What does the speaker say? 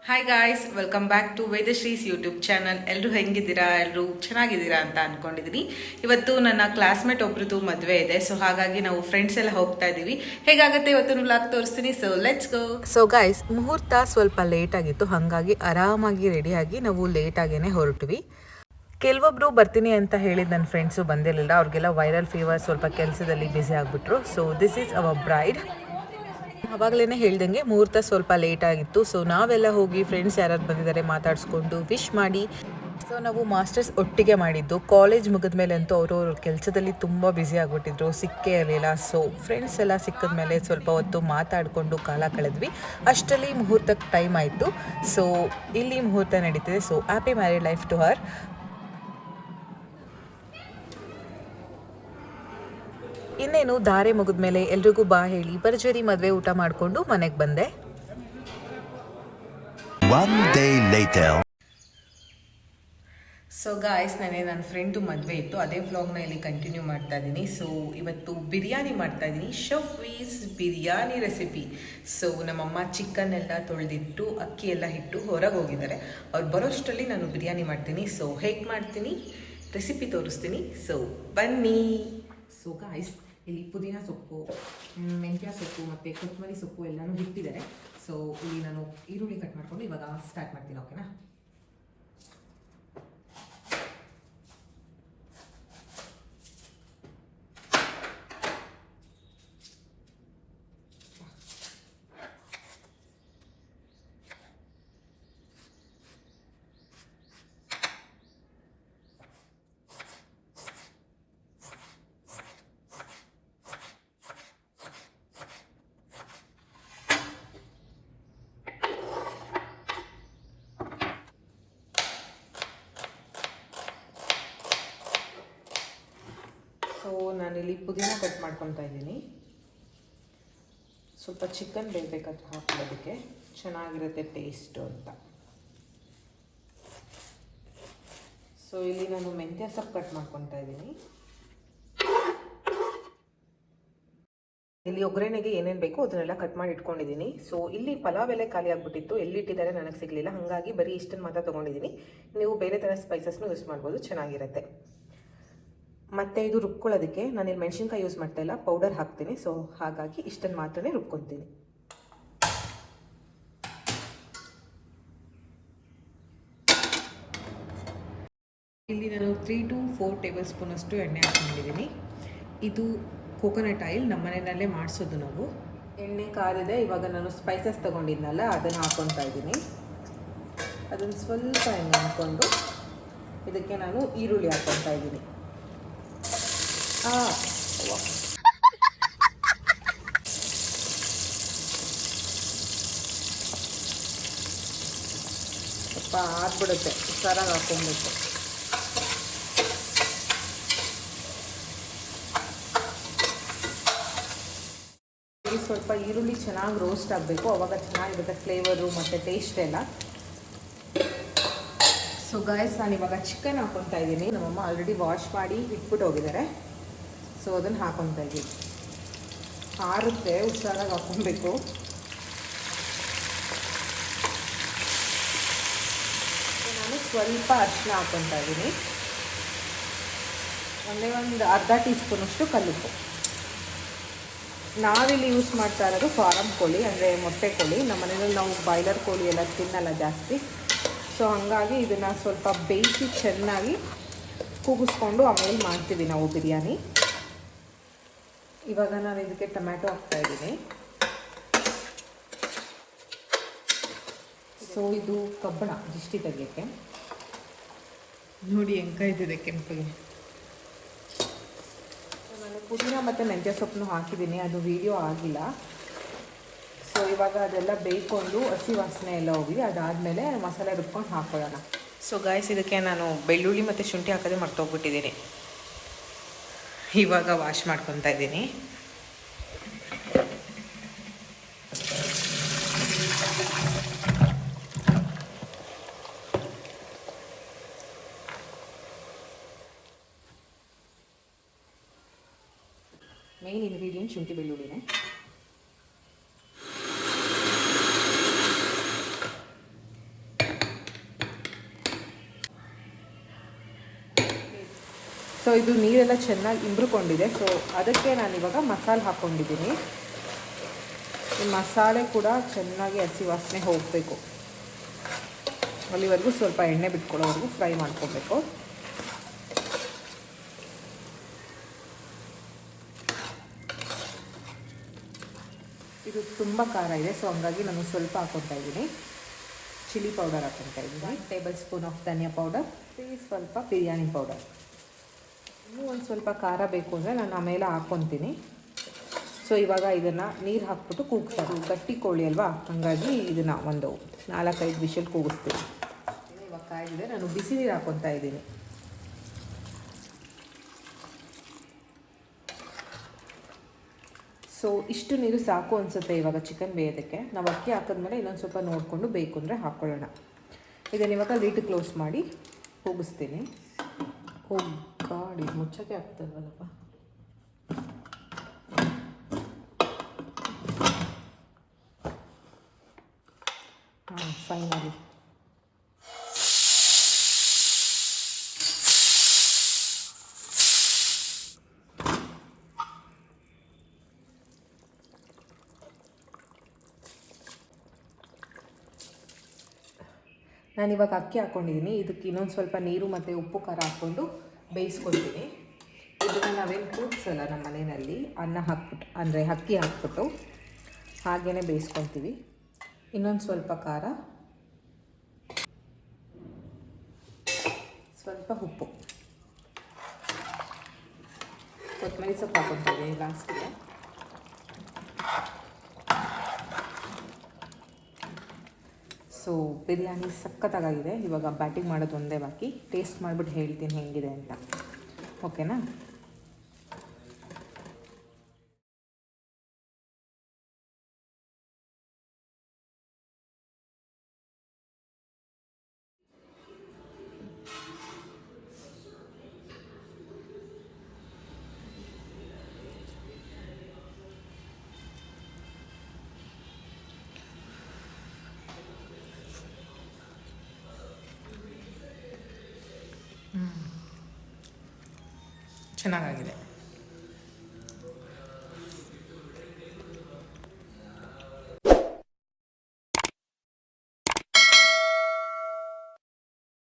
Hi guys, welcome back to Vedashree's YouTube channel. ಎಲ್ಲರೂ ಹೆಂಗಿದ್ದೀರಾ? ಎಲ್ಲರೂ ಚೆನ್ನಾಗಿದ್ದೀರಾ ಅಂತ ಅಂದ್ಕೊಂಡಿದ್ದೀನಿ. ಇವತ್ತು ನನ್ನ ಕ್ಲಾಸ್ಮೇಟ್ ಒಬ್ರದ್ದು ಮದುವೆ ಇದೆ, ಸೊ ಹಾಗಾಗಿ ನಾವು ಫ್ರೆಂಡ್ಸ್ ಎಲ್ಲ ಹೋಗ್ತಾ ಇದ್ದೀವಿ. ಹೇಗಾಗುತ್ತೆ ಇವತ್ತು ವ್ಲಾಗ್ ತೋರಿಸ್ತೀನಿ. So let's go. So guys, ಮುಹೂರ್ತ ಸ್ವಲ್ಪ ಲೇಟ್ ಆಗಿತ್ತು, ಹಾಗಾಗಿ ಆರಾಮಾಗಿ ರೆಡಿಯಾಗಿ ನಾವು ಲೇಟಾಗೇನೆ ಹೊರಟ್ವಿ. ಕೆಲವೊಬ್ರು ಬರ್ತೀನಿ ಅಂತ ಹೇಳಿದ ನನ್ನ ಫ್ರೆಂಡ್ಸು ಬಂದಿರಲಿಲ್ಲ. ಅವ್ರಿಗೆಲ್ಲ ವೈರಲ್ ಫೀವರ್, ಸ್ವಲ್ಪ ಕೆಲಸದಲ್ಲಿ ಬ್ಯುಸಿ ಆಗಿಬಿಟ್ರು. So this is our bride. ಅವಾಗಲೇ ಹೇಳ್ದಂಗೆ ಮುಹೂರ್ತ ಸ್ವಲ್ಪ ಲೇಟ್ ಆಗಿತ್ತು. ಸೊ ನಾವೆಲ್ಲ ಹೋಗಿ ಫ್ರೆಂಡ್ಸ್ ಯಾರು ಬಂದಿದ್ದಾರೆ ಮಾತಾಡಿಸ್ಕೊಂಡು ವಿಶ್ ಮಾಡಿ, ಸೊ ನಾವು ಮಾಸ್ಟರ್ಸ್ ಒಟ್ಟಿಗೆ ಮಾಡಿದ್ದು. ಕಾಲೇಜ್ ಮುಗಿದ ಮೇಲೆ ಅಂತೂ ಅವ್ರವ್ರ ಕೆಲಸದಲ್ಲಿ ತುಂಬ ಬ್ಯುಸಿ ಆಗಿಬಿಟ್ಟಿದ್ರು, ಸಿಕ್ಕೇ ಇರಲಿಲ್ಲ. ಸೊ ಫ್ರೆಂಡ್ಸ್ ಎಲ್ಲ ಸಿಕ್ಕಿದ ಮೇಲೆ ಸ್ವಲ್ಪ ಹೊತ್ತು ಮಾತಾಡಿಕೊಂಡು ಕಾಲ ಕಳೆದ್ವಿ. ಅಷ್ಟರಲ್ಲಿ ಮುಹೂರ್ತಕ್ಕೆ ಟೈಮ್ ಆಯಿತು. ಸೊ ಇಲ್ಲಿ ಮುಹೂರ್ತ ನಡೀತಿದೆ. So happy married life to her. ಇನ್ನೇನು ಧಾರೆ ಮುಗಿದ್ಮೇಲೆ ಎಲ್ರಿಗೂ ಬಾ ಹೇಳಿ ಭರ್ಜರಿ ಮದುವೆ ಊಟ ಮಾಡಿಕೊಂಡು ಮನೆಗೆ ಬಂದೆ. ಸೊ ಗಾಯ್ಸ್, ನನ್ನ ಫ್ರೆಂಡು ಮದುವೆ ಇತ್ತು, ಅದೇ ವ್ಲಾಗ್ನ ಇಲ್ಲಿ ಕಂಟಿನ್ಯೂ ಮಾಡ್ತಾ ಇದ್ದೀನಿ. ಸೊ ಇವತ್ತು ಬಿರಿಯಾನಿ ಮಾಡ್ತಾ ಇದ್ದೀನಿ, ಶಫೀಸ್ ಬಿರಿಯಾನಿ ರೆಸಿಪಿ. ಸೊ ನಮ್ಮಮ್ಮ ಚಿಕನ್ ಎಲ್ಲ ತೊಳೆದಿಟ್ಟು ಅಕ್ಕಿ ಎಲ್ಲ ಇಟ್ಟು ಹೊರಗೆ ಹೋಗಿದ್ದಾರೆ. ಅವ್ರು ಬರೋಷ್ಟರಲ್ಲಿ ನಾನು ಬಿರಿಯಾನಿ ಮಾಡ್ತೀನಿ. ಸೊ ಹೇಗೆ ಮಾಡ್ತೀನಿ ರೆಸಿಪಿ ತೋರಿಸ್ತೀನಿ. ಸೊ ಬನ್ನಿ. ಸೊ ಗಾಯ್ಸ್, ಇಲ್ಲಿ ಪುದೀನ ಸೊಪ್ಪು, ಮೆಂತ್ಯ ಸೊಪ್ಪು ಮತ್ತು ಕೊತ್ತಂಬರಿ ಸೊಪ್ಪು ಎಲ್ಲನೂ ಇಟ್ಟಿದ್ದಾರೆ. ಸೊ ಇಲ್ಲಿ ನಾನು ಈರುಳ್ಳಿ ಕಟ್ ಮಾಡಿಕೊಂಡು ಇವಾಗ ಸ್ಟಾರ್ಟ್ ಮಾಡ್ತೀನಿ. ಓಕೆನಾ? ಸೊ ನಾನಿಲ್ಲಿ ಪುದೀನ ಕಟ್ ಮಾಡ್ಕೊತಾ ಇದ್ದೀನಿ. ಸ್ವಲ್ಪ ಚಿಕನ್ ಬೇಯಬೇಕಾದ್ರೆ ಹಾಕೊಳ್ಳೋದಕ್ಕೆ ಚೆನ್ನಾಗಿರುತ್ತೆ ಟೇಸ್ಟು ಅಂತ. ಸೊ ಇಲ್ಲಿ ನಾನು ಮೆಂತ್ಯ ಸೊಪ್ಪು ಕಟ್ ಮಾಡ್ಕೊತಾ ಇದ್ದೀನಿ. ಇಲ್ಲಿ ಒಗ್ಗರಣೆಗೆ ಏನೇನು ಬೇಕೋ ಅದನ್ನೆಲ್ಲ ಕಟ್ ಮಾಡಿ ಇಟ್ಕೊಂಡಿದ್ದೀನಿ. ಸೊ ಇಲ್ಲಿ ಪಲಾವ್ ಎಲೆ ಖಾಲಿ ಆಗಿಬಿಟ್ಟಿತ್ತು, ಎಲ್ಲಿಟ್ಟಿದ್ದಾರೆ ನನಗೆ ಸಿಗಲಿಲ್ಲ, ಹಾಗಾಗಿ ಬರೀ ಇಷ್ಟನ್ನು ಮಾತ್ರ ತೊಗೊಂಡಿದ್ದೀನಿ. ನೀವು ಬೇರೆ ಥರ ಸ್ಪೈಸಸ್ನೂ ಯೂಸ್ ಮಾಡ್ಬೋದು, ಚೆನ್ನಾಗಿರುತ್ತೆ. ಮತ್ತು ಇದು ರುಬ್ಕೊಳ್ಳೋದಕ್ಕೆ ನಾನಿಲ್ಲಿ ಮೆಣಸಿನ್ಕಾಯಿ ಯೂಸ್ ಮಾಡ್ತಾ ಇಲ್ಲ, ಪೌಡರ್ ಹಾಕ್ತೀನಿ. ಸೊ ಹಾಗಾಗಿ ಇಷ್ಟನ್ನು ಮಾತ್ರನೇ ರುಬ್ಕೊತೀನಿ. ಇಲ್ಲಿ ನಾನು 3 to 4 ಟೇಬಲ್ ಸ್ಪೂನ್ ಅಷ್ಟು ಎಣ್ಣೆ ಹಾಕೊಂಡಿದ್ದೀನಿ. ಇದು ಕೋಕೋನಟ್ ಆಯಿಲ್, ನಮ್ಮ ಮನೆಯಲ್ಲೇ ಮಾಡಿಸೋದು ನಾವು. ಎಣ್ಣೆ ಕಾದಿದೆ. ಇವಾಗ ನಾನು ಸ್ಪೈಸಸ್ ತೊಗೊಂಡಿದ್ನಲ್ಲ ಅದನ್ನು ಹಾಕ್ಕೊತಾ ಇದ್ದೀನಿ. ಅದನ್ನು ಸ್ವಲ್ಪ ಎಣ್ಣೆ ಹಾಕ್ಕೊಂಡು ಇದಕ್ಕೆ ನಾನು ಈರುಳ್ಳಿ ಹಾಕ್ಕೊತಾ ಇದ್ದೀನಿ. ಸ್ವಲ್ಪ ಆದ್ಬಿಡುತ್ತೆ, ಹುಷಾರಾಗಿ ಹಾಕ್ಕೊಬೇಕು. ಸ್ವಲ್ಪ ಈರುಳ್ಳಿ ಚೆನ್ನಾಗಿ ರೋಸ್ಟ್ ಆಗಬೇಕು, ಆವಾಗ ಚೆನ್ನಾಗಿರುತ್ತೆ ಫ್ಲೇವರು ಮತ್ತು ಟೇಸ್ಟ್ ಎಲ್ಲ. ಸೊ ಗಾಯ್ಸ್, ನಾನು ಇವಾಗ ಚಿಕನ್ ಹಾಕ್ಕೊತಾ ಇದ್ದೀನಿ. ನಮ್ಮಮ್ಮ ಆಲ್ರೆಡಿ ವಾಶ್ ಮಾಡಿ ಇಟ್ಬಿಟ್ಟು ಹೋಗಿದ್ದಾರೆ. ಸೊ ಅದನ್ನು ಹಾಕ್ಕೊತಾ ಇದ್ದೀನಿ. ಹಾರುತ್ತೆ, ಹುಷಾರಾಗಿ ಹಾಕ್ಕೊಬೇಕು. ನಾನು ಸ್ವಲ್ಪ ಅರಿಶಿನ ಹಾಕ್ಕೊತಾ ಇದ್ದೀನಿ. ಒಂದು ಅರ್ಧ ಟೀ ಸ್ಪೂನಷ್ಟು ಕಲ್ಲುಪ್ಪು. ನಾವಿಲ್ಲಿ ಯೂಸ್ ಮಾಡ್ತಾ ಇರೋದು ಫಾರಮ್ ಕೋಳಿ, ಅಂದರೆ ಮೊಟ್ಟೆ ಕೋಳಿ. ನಮ್ಮ ಮನೆಯಲ್ಲಿ ನಾವು ಬಾಯ್ಲರ್ ಕೋಳಿ ಎಲ್ಲ ತಿನ್ನಲ್ಲ ಜಾಸ್ತಿ. ಸೊ ಹಾಗಾಗಿ ಇದನ್ನು ಸ್ವಲ್ಪ ಬೇಯಿಸಿ ಚೆನ್ನಾಗಿ ಕೂಗಿಸ್ಕೊಂಡು ಆಮೇಲೆ ಮಾಡ್ತೀವಿ ನಾವು ಬಿರಿಯಾನಿ. ಇವಾಗ ನಾನು ಇದಕ್ಕೆ ಟೊಮ್ಯಾಟೊ ಹಾಕ್ತಾಯಿದ್ದೀನಿ. ಸೊ ಇದು ಕಬ್ಬಣ ದಿಷ್ಟಿ ತೆಗಿಯೋಕ್ಕೆ. ನೋಡಿ ಹೆಂಗಾಯ್ತಿದೆ ಕೆಂಪಿಗೆ. ನಾನು ಪುದೀನ ಮತ್ತು ಮೆಂತ್ಯ ಸೊಪ್ಪನ್ನು ಹಾಕಿದ್ದೀನಿ, ಅದು ವಿಡಿಯೋ ಆಗಿಲ್ಲ. ಸೊ ಇವಾಗ ಅದೆಲ್ಲ ಬೇಯ್ಕೊಂಡು ಹಸಿ ವಾಸನೆ ಎಲ್ಲ ಹೋಗಿದೆ. ಅದಾದಮೇಲೆ ಮಸಾಲೆ ರುಬ್ಕೊಂಡು ಹಾಕೊಳ್ಳೋಣ. ಸೊ ಗಾಯ್ಸ್, ಇದಕ್ಕೆ ನಾನು ಬೆಳ್ಳುಳ್ಳಿ ಮತ್ತು ಶುಂಠಿ ಹಾಕೋದೇ ಮರ್ತೋಗ್ಬಿಟ್ಟಿದ್ದೀನಿ. ಇವಾಗ ವಾಶ್ ಮಾಡ್ಕೊತಾ ಇದ್ದೀನಿ. ಮೇನ್ ಇಂಗ್ರೀಡಿಯೆಂಟ್ ಶುಂಠಿ ಬೆಳ್ಳುಳ್ಳಿನೇ. ಸೊ ಇದು ನೀರೆಲ್ಲ ಚೆನ್ನಾಗಿ ಇಂಬ್ರುಕೊಂಡಿದೆ. ಸೊ ಅದಕ್ಕೆ ನಾನಿವಾಗ ಮಸಾಲೆ ಹಾಕ್ಕೊಂಡಿದ್ದೀನಿ. ಈ ಮಸಾಲೆ ಕೂಡ ಚೆನ್ನಾಗಿ ಹಸಿ ವಾಸನೆ ಹೋಗಬೇಕು, ಅಲ್ಲಿವರೆಗೂ ಸ್ವಲ್ಪ ಎಣ್ಣೆ ಬಿಟ್ಕೊಳ್ಳೋವರೆಗೂ ಫ್ರೈ ಮಾಡ್ಕೊಬೇಕು. ಇದು ತುಂಬ ಖಾರ ಇದೆ, ಸೊ ಹಂಗಾಗಿ ನಾನು ಸ್ವಲ್ಪ ಹಾಕ್ಕೊತಾ ಇದ್ದೀನಿ. ಚಿಲ್ಲಿ ಪೌಡರ್ ಹಾಕ್ಕೊತಾ ಇದ್ದೀನಿ. 1 table spoon of dhaniya powder, ಸ್ವಲ್ಪ ಬಿರಿಯಾನಿ ಪೌಡರ್. ಇನ್ನೂ ಒಂದು ಸ್ವಲ್ಪ ಖಾರ ಬೇಕು ಅಂದರೆ ನಾನು ಆಮೇಲೆ ಹಾಕ್ಕೊತೀನಿ. ಸೊ ಇವಾಗ ಇದನ್ನು ನೀರು ಹಾಕ್ಬಿಟ್ಟು ಕೂಗಿಸೋದು. ಗಟ್ಟಿ ಕೋಳಿ ಅಲ್ವಾ, ಹಾಗಾಗಿ ಇದನ್ನು ಒಂದು 4-5 ವಿಷಲ್ ಕೂಗಿಸ್ತೀನಿ. ಇವಾಗ ಕಾಯಿದೆ, ನಾನು ಬಿಸಿ ನೀರು ಹಾಕ್ಕೊತಾ ಇದ್ದೀನಿ. ಸೊ ಇಷ್ಟು ನೀರು ಸಾಕು ಅನಿಸುತ್ತೆ ಇವಾಗ ಚಿಕನ್ ಬೇಯೋದಕ್ಕೆ. ನಾವು ಅಕ್ಕಿ ಹಾಕಿದ್ಮೇಲೆ ಇನ್ನೊಂದು ಸ್ವಲ್ಪ ನೋಡಿಕೊಂಡು ಬೇಕು ಅಂದರೆ ಹಾಕ್ಕೊಳ್ಳೋಣ. ಇದನ್ನು ಇವಾಗ ಲಿಡ್ ಕ್ಲೋಸ್ ಮಾಡಿ ಕೂಗಿಸ್ತೀನಿ. ಗಾಡಿ ಮುಚ್ಚಕ್ಕೆ ಆಗ್ತದಲ್ಲಪ್ಪ. ಫೈನಲಿ ನಾನಿವಾಗ ಅಕ್ಕಿ ಹಾಕ್ಕೊಂಡಿದ್ದೀನಿ. ಇದಕ್ಕೆ ಇನ್ನೊಂದು ಸ್ವಲ್ಪ ನೀರು ಮತ್ತು ಉಪ್ಪು ಖಾರ ಹಾಕ್ಕೊಂಡು ಬೇಯಿಸ್ಕೊಳ್ತೀನಿ. ಇದನ್ನು ನಾವೇನು ಕೂಗಿಸಲ್ಲ ನಮ್ಮ ಮನೆಯಲ್ಲಿ, ಅನ್ನ ಹಾಕ್ಬಿಟ್ಟು ಅಂದರೆ ಅಕ್ಕಿ ಹಾಕ್ಬಿಟ್ಟು ಹಾಗೇ ಬೇಯಿಸ್ಕೊಳ್ತೀವಿ. ಇನ್ನೊಂದು ಸ್ವಲ್ಪ ಖಾರ, ಸ್ವಲ್ಪ ಉಪ್ಪು, ಕೊತ್ತಂಬರಿ ಸೊಪ್ಪು ಹಾಕ್ಕೊಳ್ತೀವಿ ಲಾಸ್ಟಿಗೆ. ಸೊ ಬಿರಿಯಾನಿ ಸಖತ್ತಾಗಿದೆ. ಇವಾಗ ಬ್ಯಾಟಿಂಗ್ ಮಾಡೋದು ಒಂದೇ ಬಾಕಿ. ಟೇಸ್ಟ್ ಮಾಡಿಬಿಟ್ಟು ಹೇಳ್ತೀನಿ ಹೇಗಿದೆ ಅಂತ, ಓಕೆನಾ? ಚೆನ್ನಾಗಾಗಿದೆ.